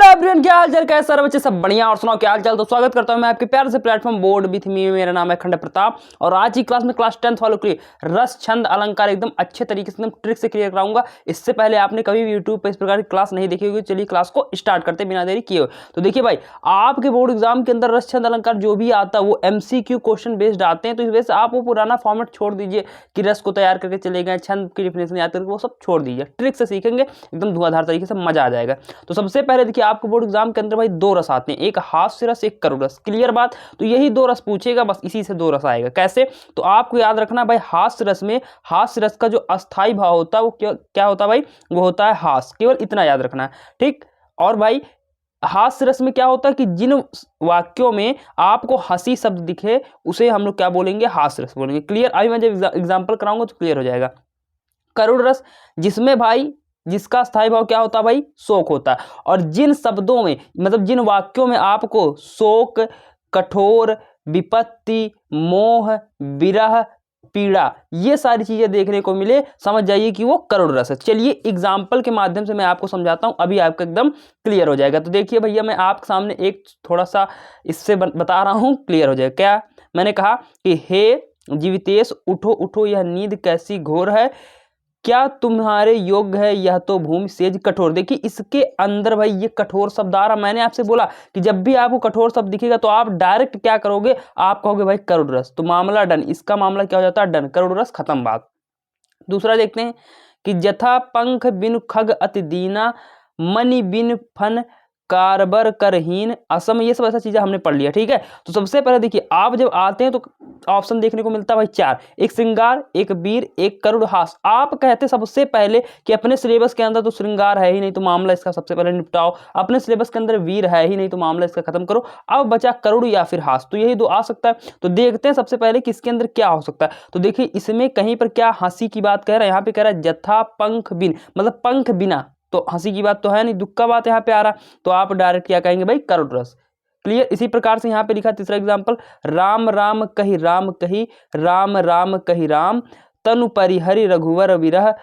Everyone, क्या हाल चाल, कैसे सारे बच्चे सब बढ़िया और सुनाओ क्या हाल चाल। तो स्वागत करता हूं मैं आपके प्यार से प्लेटफॉर्म बोर्ड विथ मी। मेरा नाम है खंड प्रताप और आज की क्लास में क्लास 10th वालों के लिए रस छंद अलंकार एकदम अच्छे तरीके से एकदम ट्रिक से क्लियर कराऊंगा। इससे पहले आपने कभी भी यूट्यूब पर इस प्रकार की क्लास नहीं देखी होगी। चलिए क्लास को स्टार्ट करते बिना देरी किए हुए। तो देखिए भाई, आपके बोर्ड एग्जाम के अंदर रस छंद अलंकार जो भी आता है वो MCQ क्वेश्चन बेस्ड आते हैं। तो इस वजह से आप वो पुराना फॉर्मेट छोड़ दीजिए कि रस को तैयार करके चले गए, छंद की डिफिनेशन याद करके, वो सब छोड़ दीजिए। ट्रिक से सीखेंगे एकदम धुआंधार तरीके से, मजा आ जाएगा। तो सबसे पहले देखिए, आपको बोर्ड एग्जाम के अंदर भाई दो रस आते हैं, एक हास्य रस, एक करुण रस। क्लियर बात। तो यही दो रस पूछेगा, बस इसी से दो रस आएगा। कैसे? तो आपको याद रखना भाई, हास्य रस में हास्य रस का जो अस्थाई भाव होता है वो क्या होता है भाई? वो होता है हास। केवल इतना याद रखना है, ठीक। और भाई हास्य रस में क्या होता है कि जिन वाक्यों में आपको हंसी शब्द दिखे उसे हम लोग क्या बोलेंगे? हास्य रस बोलेंगे। क्लियर। अभी मैं जब एग्जाम्पल कराऊंगा तो क्लियर हो जाएगा। करुण रस, जिसमें भाई जिसका स्थायी भाव क्या होता है भाई? शोक होता है। और जिन शब्दों में, मतलब जिन वाक्यों में आपको शोक, कठोर, विपत्ति, मोह, विरह, पीड़ा, ये सारी चीजें देखने को मिले, समझ जाइए कि वो करुण रस है। चलिए एग्जाम्पल के माध्यम से मैं आपको समझाता हूं, अभी आपको एकदम क्लियर हो जाएगा। तो देखिए भैया, मैं आपके सामने एक थोड़ा सा इससे बता रहा हूं, क्लियर हो जाएगा। क्या मैंने कहा कि हे जीवितेश, उठो उठो, यह नींद कैसी घोर है, क्या तुम्हारे योग्य है यह तो भूमि सेज कठोर। देखिए इसके अंदर भाई ये कठोर शब्द आ रहा। मैंने आपसे बोला कि जब भी आपको कठोर शब्द दिखेगा तो आप डायरेक्ट क्या करोगे? आप कहोगे भाई करुण रस। तो मामला डन, इसका मामला क्या हो जाता है? डन, करुण रस, खत्म बात। दूसरा देखते हैं कि जथा पंख बिन खग अति दीना, मणि बिन फन कारबर करहीन असम। ये सब ऐसा चीजें हमने पढ़ लिया, ठीक है। तो सबसे पहले देखिए, आप जब आते हैं तो ऑप्शन देखने को मिलता है भाई चार, एक श्रृंगार, एक वीर, एक करुण हास। आप कहते सबसे पहले कि अपने सिलेबस के अंदर तो श्रृंगार है ही नहीं, तो मामला इसका सबसे पहले निपटाओ। अपने सिलेबस के अंदर वीर है ही नहीं, तो मामला इसका खत्म करो। अब बचा करुण या फिर हास, तो यही दो आ सकता है। तो देखते हैं सबसे पहले कि इसके अंदर क्या हो सकता है। तो देखिए इसमें कहीं पर क्या हंसी की बात कह रहा है, यहाँ पे कह रहा है जथा पंख बिन, मतलब पंख बिना, तो हंसी की बात तो है नहीं, दुख का बात यहाँ पे आ रहा। तो आप डायरेक्ट क्या कहेंगे भाई? करुण रस। क्लियर। इसी प्रकार से यहाँ पे लिखा तीसरा एग्जांपल, राम राम कही राम कही, राम राम कही राम, तनु परिहरि रघुवर विरह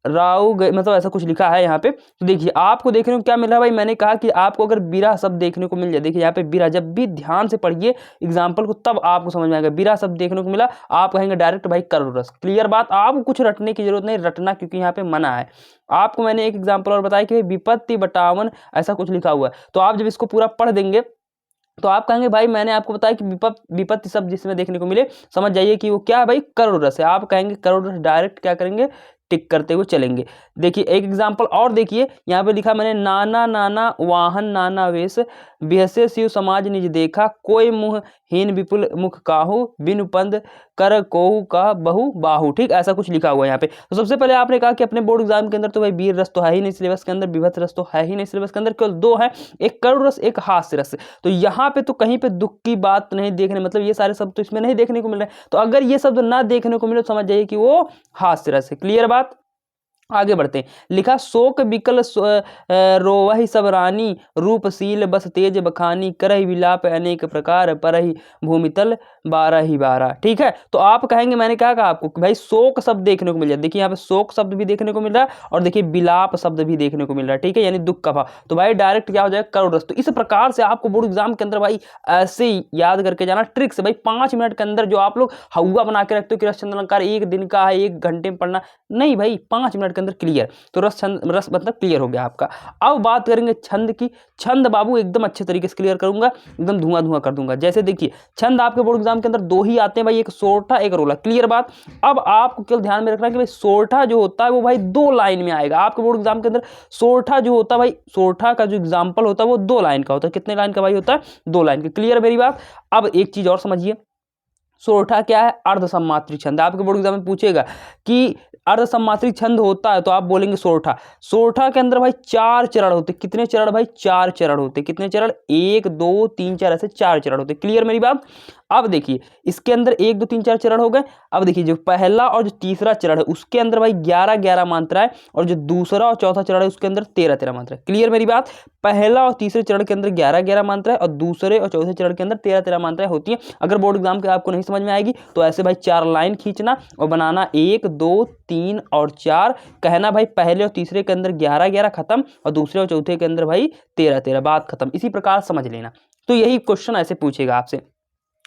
राव गए, मतलब ऐसा कुछ लिखा है यहाँ पे। तो देखिए आपको देखने को क्या मिल रहा है भाई? मैंने कहा कि आपको अगर बिरह शब्द देखने को मिल जाए, देखिए यहाँ पे बिरह, जब भी ध्यान से पढ़िए एग्जाम्पल को तब आपको समझ में आएगा। बिरह शब्द देखने को मिला, आप कहेंगे डायरेक्ट भाई करुण रस। क्लियर बात। आपको कुछ रटने की जरूरत नहीं, रटना क्योंकि यहाँ पे मना है। आपको मैंने एक एग्जाम्पल और बताया कि विपत्ति बटावन ऐसा कुछ लिखा हुआ है। तो आप जब इसको पूरा पढ़ देंगे तो आप कहेंगे भाई मैंने आपको बताया कि विपत्ति शब्द जिसमें देखने को मिले, समझ जाइए कि वो क्या है भाई? करुण रस है। आप कहेंगे करुण रस, डायरेक्ट क्या करेंगे? टिक करते हुए चलेंगे। देखिए एक एग्जांपल और देखिए, यहाँ पे लिखा मैंने, नाना नाना वाहन नाना वेश, बिहसे शिव समाज निज देखा, कोई मुँह हीन विपुल मुख काहू, बिनु पंद कर कोहू का बहु बाहू। ठीक, ऐसा कुछ लिखा हुआ है यहाँ पे। तो सबसे पहले आपने कहा कि अपने बोर्ड एग्जाम के अंदर तो भाई वीर रस तो है ही नहीं सिलेबस के अंदर, विभत्स रस तो है ही नहीं सिलेबस के अंदर, केवल दो है, एक करुण रस, एक हास्य रस। तो यहाँ पे तो कहीं पे दुख की बात नहीं देखने, मतलब ये सारे शब्द तो इसमें नहीं देखने को मिल रहे। तो अगर ये शब्द ना देखने को मिले तो समझ जाइए कि वो हास्य रस है। क्लियर बात। आगे बढ़ते हैं। लिखा शोक बिकल रोवहि सब रानी, रूपशील बस तेज बखानी, करहि विलाप अनेक प्रकार, परहि भूमितल बारह ही बारह। ठीक है। तो आप कहेंगे, मैंने क्या कहा आपको कि भाई शोक शब्द देखने को मिल जाए। देखिए यहाँ पे शोक शब्द भी देखने को मिल रहा है और देखिए विलाप शब्द भी देखने को मिल रहा है। ठीक है, यानी दुख का भाव। तो भाई डायरेक्ट क्या हो जाएगा? करुण रस। तो इस प्रकार से आपको बोर्ड एग्जाम के अंदर भाई ऐसे ही याद करके जाना, ट्रिक से भाई 5 मिनट के अंदर। जो आप लोग हवा बना के रखते हो कि रस छंद अलंकार एक दिन का है, 1 घंटे में पढ़ना, नहीं भाई 5 मिनट के अंदर क्लियर। तो रस रस मतलब क्लियर हो गया आपका। अब बात करेंगे छंद की। छंद बाबू एकदम अच्छे तरीके से क्लियर करूंगा, एकदम धुआं धुआं कर दूंगा। जैसे देखिए छंद आपके बोर्ड एग्जाम के अंदर दो ही आते हैं भाई, एक सोरठा, एक रोला। क्लियर बात। अब आपको केवल ध्यान में रखना है कि भाई सोरठा जो होता है वो भाई 2 लाइन में आएगा। आपके बोर्ड एग्जाम के अंदर सोरठा जो होता है भाई, सोरठा का जो एग्जाम्पल होता है वो 2 लाइन का होता है। कितने लाइन का भाई होता है? 2 लाइन का। क्लियर मेरी बात। अब एक चीज और समझिए, सोरठा क्या है? अर्ध सम्मात्री छंद। आपके बोर्ड एग्जाम में पूछेगा कि अर्ध सम्मात्री छंद होता है तो आप बोलेंगे सोरठा। सोरठा के अंदर भाई 4 चरण होते। कितने चरण भाई? 4 चरण होते। कितने चरण? 1 2 3 4, ऐसे 4 चरण होते। क्लियर मेरी बात। अब देखिए इसके अंदर 1 2 3 4 चरण हो गए। अब देखिए जो पहला और जो तीसरा चरण है उसके अंदर भाई 11 11 मात्रा है, और जो दूसरा और चौथा चरण है उसके अंदर 13 13 मात्रा है। क्लियर मेरी बात? पहला और तीसरे चरण के अंदर 11 11 मात्रा है और दूसरे और चौथे चरण के अंदर 13 13 मात्राएं होती हैं। अगर बोर्ड एग्जाम के आपको नहीं समझ में आएगी तो ऐसे भाई 4 लाइन खींचना और बनाना 1 2 3 और 4, कहना भाई पहले और तीसरे के अंदर 11 11 खत्म और दूसरे और चौथे के अंदर भाई 13 13, बात खत्म। इसी प्रकार समझ लेना। तो यही क्वेश्चन ऐसे पूछेगा आपसे।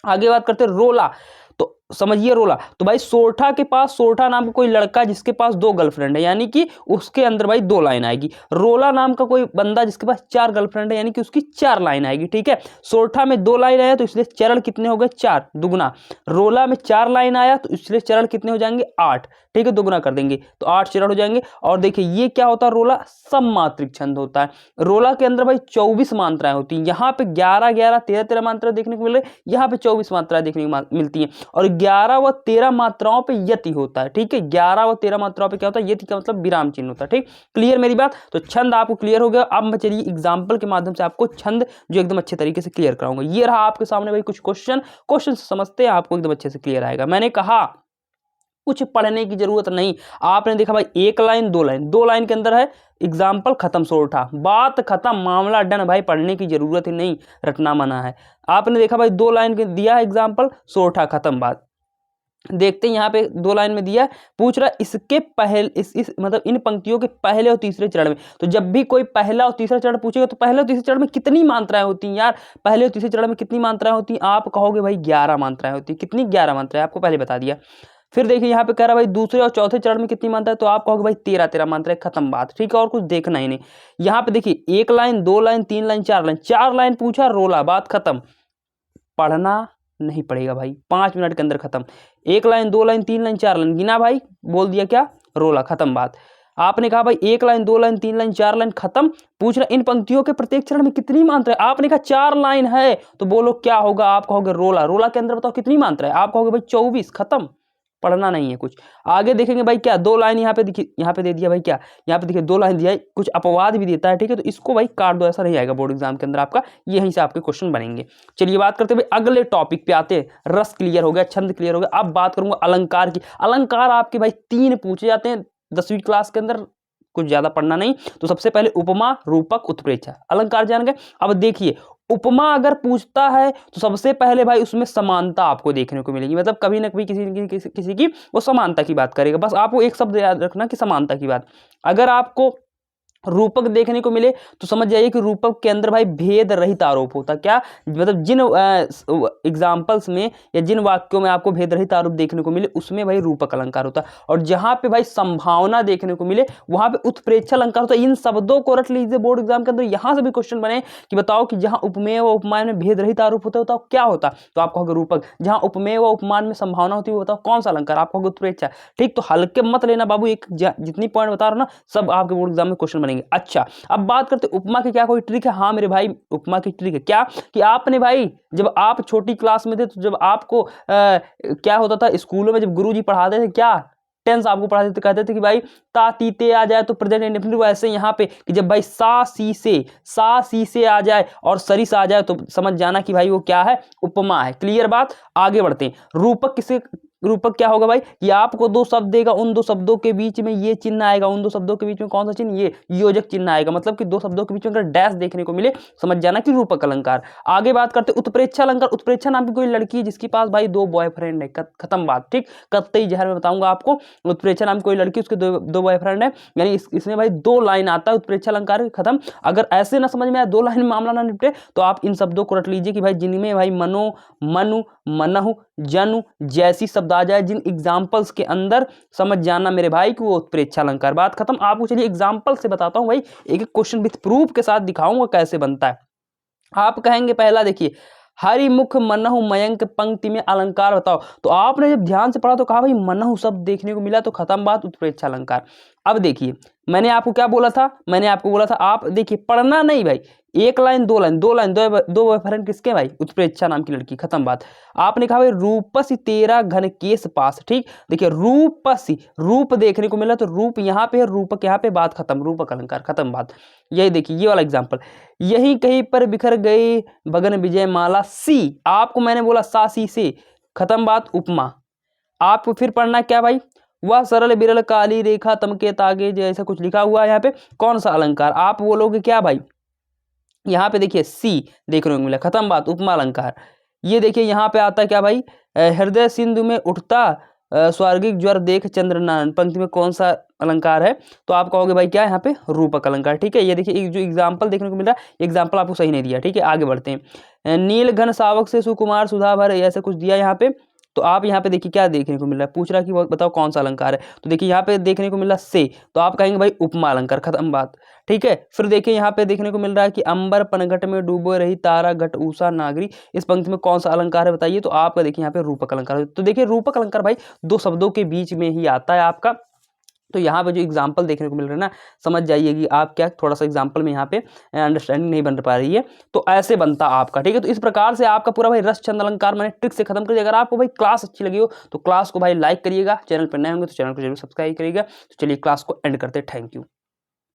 आगे बात करते हैं रोला। तो समझिए रोला, तो भाई सोरठा के पास, सोरठा नाम का कोई लड़का जिसके पास 2 गर्लफ्रेंड है, यानी कि उसके अंदर भाई 2 लाइन आएगी। रोला नाम का कोई बंदा जिसके पास 4 गर्लफ्रेंड है, यानी कि उसकी 4 लाइन आएगी। ठीक है, सोरठा में 2 लाइन आया तो इसलिए चरण कितने हो गए? 4 दुगना। रोला में 4 लाइन आया तो इसलिए चरण कितने हो जाएंगे? 8। ठीक है, दुगना कर देंगे तो 8 चरण हो जाएंगे। और देखिए ये क्या होता है? रोला सममात्रिक छंद होता है। रोला के अंदर भाई 24 मात्राएं होती हैं। यहाँ पे 11 11 13 13 मात्रा देखने को मिल रही है, यहाँ पे 24 मात्राएं देखने को मिलती हैं। और 11 व 13 मात्राओं पे यति होता है। ठीक है, 11 व 13 मात्राओं पे क्या होता है? यति का मतलब विराम चिन्ह होता है। ठीक, क्लियर मेरी बात? तो छंद आपको क्लियर हो गया। अब मैं चलिए एग्जाम्पल के माध्यम से आपको छंद जो एकदम अच्छे तरीके से क्लियर कराऊंगा। ये रहा आपके सामने भाई कुछ क्वेश्चन समझते हैं आपको एकदम अच्छे से क्लियर आएगा। मैंने कहा कुछ पढ़ने की जरूरत नहीं। आपने देखा भाई 1 लाइन 2 लाइन, 2 लाइन के अंदर है एग्जाम्पल, खत्म, सोरठा, बात खत्म, मामला डन भाई, पढ़ने की जरूरत ही नहीं, रटना मना है। आपने देखा भाई 2 लाइन के दिया है एग्जाम्पल, सोरठा, खत्म, बात। देखते हैं यहाँ पे 2 लाइन में दिया है, पूछ रहा है इसके पहले इस मतलब इन पंक्तियों के पहले और तीसरे चरण में। तो जब भी कोई पहला और तीसरा चरण पूछेगा तो पहले और तीसरे चरण में कितनी मात्राएं होती हैं यार? पहले और तीसरे चरण में कितनी मात्राएं होती हैं? आप कहोगे भाई 11 मात्राएं होती हैं। कितनी? 11 मात्राएं, आपको पहले बता दिया। फिर देखिए यहाँ पे कह रहा है भाई दूसरे और चौथे चरण में कितनी मात्रा है? तो आप कहोगे भाई 13 13 मात्रा है, खत्म, बात। ठीक है, और कुछ देखना ही नहीं। यहाँ पे देखिए 1 line 2 line 3 line 4 line, 4 line पूछा, रोला, बात खत्म। पढ़ना नहीं पड़ेगा भाई, 5 मिनट के अंदर खत्म। 1 लाइन 2 लाइन 3 लाइन 4 लाइन, गिना भाई, बोल दिया क्या? रोला, खत्म, बात। आपने कहा भाई 1 लाइन 2 लाइन 3 लाइन 4 लाइन, खत्म। पूछ रहा इन पंक्तियों के प्रत्येक चरण में कितनी मात्रा है? आपने कहा 4 लाइन है तो बोलो क्या होगा? आप कहोगे रोला। रोला के अंदर बताओ कितनी मात्रा है? आप कहोगे भाई 24, खत्म। पढ़ना नहीं है कुछ। आगे देखेंगे भाई क्या 2 लाइन यहाँ पे देखिए, यहाँ पे दे दिया भाई क्या, यहाँ पे देखिए 2 लाइन दिया है, कुछ अपवाद भी देता है। ठीक है, तो इसको भाई काट दो, ऐसा नहीं आएगा बोर्ड एग्जाम के अंदर आपका, यहीं से आपके क्वेश्चन बनेंगे। चलिए बात करते हैं भाई अगले टॉपिक पे आते हैं। रस क्लियर हो गया, छंद क्लियर हो गया। अब बात करूंगा अलंकार की। अलंकार आपके भाई 3 पूछे जाते हैं 10वीं क्लास के अंदर, कुछ ज्यादा पढ़ना नहीं। तो सबसे पहले उपमा, रूपक, उत्प्रेक्षा, अलंकार जान गए। अब देखिए उपमा अगर पूछता है तो सबसे पहले भाई उसमें समानता आपको देखने को मिलेगी, मतलब कभी ना कभी किसी की वो समानता की बात करेगा। बस आपको एक शब्द याद रखना कि समानता की बात। अगर आपको रूपक देखने को मिले तो समझ जाइए कि रूपक के अंदर भाई भेद रहित आरोप होता। क्या मतलब? जिन एग्जाम्पल्स में या जिन वाक्यों में आपको भेद रहित आरोप देखने को मिले उसमें भाई रूपक अलंकार होता है, और जहां पे भाई संभावना देखने को मिले वहां पे उत्प्रेक्षा अलंकार होता है। इन शब्दों को रट लीजिए बोर्ड एग्जाम के अंदर। यहां से भी क्वेश्चन बने कि बताओ कि जहां उपमेय व उपमान में भेद रहित आरोप होता है बताओ क्या होता? तो आप कहोगे रूपक। जहां उपमेय व उपमान में संभावना होती है बताओ कौन सा अलंकार? आप कहोगे उत्प्रेक्षा। ठीक, तो हल्के मत लेना बाबू, एक जितनी पॉइंट बता रहा हूं ना सब आपके बोर्ड एग्जाम में क्वेश्चन बनेंगे। अच्छा, अब बात करते उपमा की। क्या कोई ट्रिक है? हाँ मेरे भाई, उपमा की ट्रिक है। क्या कि आपने भाई जब आप छोटी क्लास में थे तो जब आपको क्या होता था स्कूलों में, जब गुरुजी पढ़ाते थे क्या टेंस आपको पढ़ाते थे, कहते थे कि भाई ता तीते आ जाए तो प्रेजेंट इंडेफिनिट। वैसे यहाँ पे कि जब भाई सा सी से आ जाए और सरिस आ जाए तो समझ जाना कि भाई वो क्या है? उपमा है। क्लियर बात? आगे बढ़ते हैं। रूपक किसे? रूपक क्या होगा भाई कि आपको 2 शब्द देगा, उन 2 शब्दों के बीच में ये चिन्ह आएगा, उन 2 शब्दों के बीच में कौन सा चिन्ह? ये योजक चिन्ह आएगा। मतलब कि 2 शब्दों के बीच में अगर डैश देखने को मिले समझ जाना कि रूपक अलंकार। आगे बात करते उत्प्रेक्षा अलंकार। उत्प्रेक्षा नाम की कोई लड़की है जिसके पास भाई 2 बॉयफ्रेंड है, खत्म, बात। ठीक, कत्तई जहर में बताऊंगा आपको। उत्प्रेक्षा नाम की कोई लड़की, उसके 2 बॉयफ्रेंड है, यानी इसमें भाई 2 लाइन आता है उत्प्रेक्षा अलंकार, खत्म। अगर ऐसे ना समझ में आए 2 लाइन में मामला ना निपटे तो आप इन शब्दों को रट लीजिए कि भाई जिनमें भाई मनो, मनु, मनहु, जनु जैसी शब्द आ जाए जिन एग्जाम्पल्स के अंदर, समझ जाना मेरे भाई कि वो उत्प्रेक्षा अलंकार। बात खत्म। आपको चलिए एग्जाम्पल से बताता हूं भाई, एक एक क्वेश्चन विथ प्रूफ के साथ दिखाऊंगा कैसे बनता है। आप कहेंगे पहला देखिए, हरिमुख मनहु मयंक पंक्ति में अलंकार बताओ। तो आपने जब ध्यान से पढ़ा तो कहा भाई मनहु शब्द देखने को मिला तो खत्म, बात, उत्प्रेक्षा अलंकार। अब देखिए मैंने आपको क्या बोला था, मैंने आपको बोला था आप देखिए पढ़ना नहीं भाई, एक लाइन दो लाइन, दो बॉयफ्रेंड किसके भाई, उत्प्रेक्षा नाम की लड़की, खत्म बात। आपने कहा भाई रूपसी तेरा घन केस पास, ठीक, देखिए रूपसी, रूप देखने को मिला तो रूप यहाँ पे है, रूपक यहाँ पे, बात खत्म, रूपक अलंकार, खत्म बात। यही देखिए ये वाला एग्जाम्पल, यही कहीं पर बिखर गए भगन विजय माला सी, आपको मैंने बोला सा सी से, खत्म बात, उपमा। आपको फिर पढ़ना क्या भाई, वह सरल बिरल काली रेखा तमके तागे जैसा कुछ लिखा हुआ है यहाँ पे, कौन सा अलंकार, आप बोलोगे क्या भाई, यहाँ पे देखिए सी देखने को मिला, खत्म बात, उपमा अलंकार। ये देखिए यहाँ पे आता है क्या भाई, हृदय सिंधु में उठता स्वर्गिक ज्वर देख चंद्रनारायण, पंक्ति में कौन सा अलंकार है, तो आप कहोगे भाई क्या, यहाँ पे रूपक अलंकार, ठीक है। ये देखिए जो एग्जाम्पल देखने को मिल रहा है, एग्जाम्पल आपको सही नहीं दिया, ठीक है, आगे बढ़ते हैं। नील घन सावक से सुकुमार सुधा भर, ऐसा कुछ दिया यहाँ पे, तो आप यहाँ पे देखिए क्या देखने को मिल रहा है, पूछ रहा कि बताओ कौन सा अलंकार है, तो देखिए यहाँ पे देखने को मिल रहा से, तो आप कहेंगे भाई उपमा अलंकार, खत्म बात, ठीक है। फिर देखिए यहाँ पे देखने को मिल रहा है कि अंबर पनघट में डूबो रही तारा घट उषा नागरी, इस पंक्ति में कौन सा अलंकार है बताइए, तो आपका देखिए यहाँ पे रूपक अलंकार है। तो देखिए रूपक अलंकार भाई दो शब्दों के बीच में ही आता है आपका। तो यहाँ पे जो एग्जाम्पल देखने को मिल रहा है ना, समझ जाइए कि आप क्या, थोड़ा सा एग्जाम्पल में यहाँ पे अंडरस्टैंडिंग नहीं बन पा रही है, तो ऐसे बनता आपका, ठीक है। तो इस प्रकार से आपका पूरा भाई रस छंद अलंकार मैंने ट्रिक से खत्म कर दिया। अगर आपको भाई क्लास अच्छी लगी हो तो क्लास को भाई लाइक करिएगा, चैनल पर नए होंगे तो चैनल को जरूर सब्सक्राइब करिएगा। तो चलिए क्लास को एंड करते हैं, थैंक यू।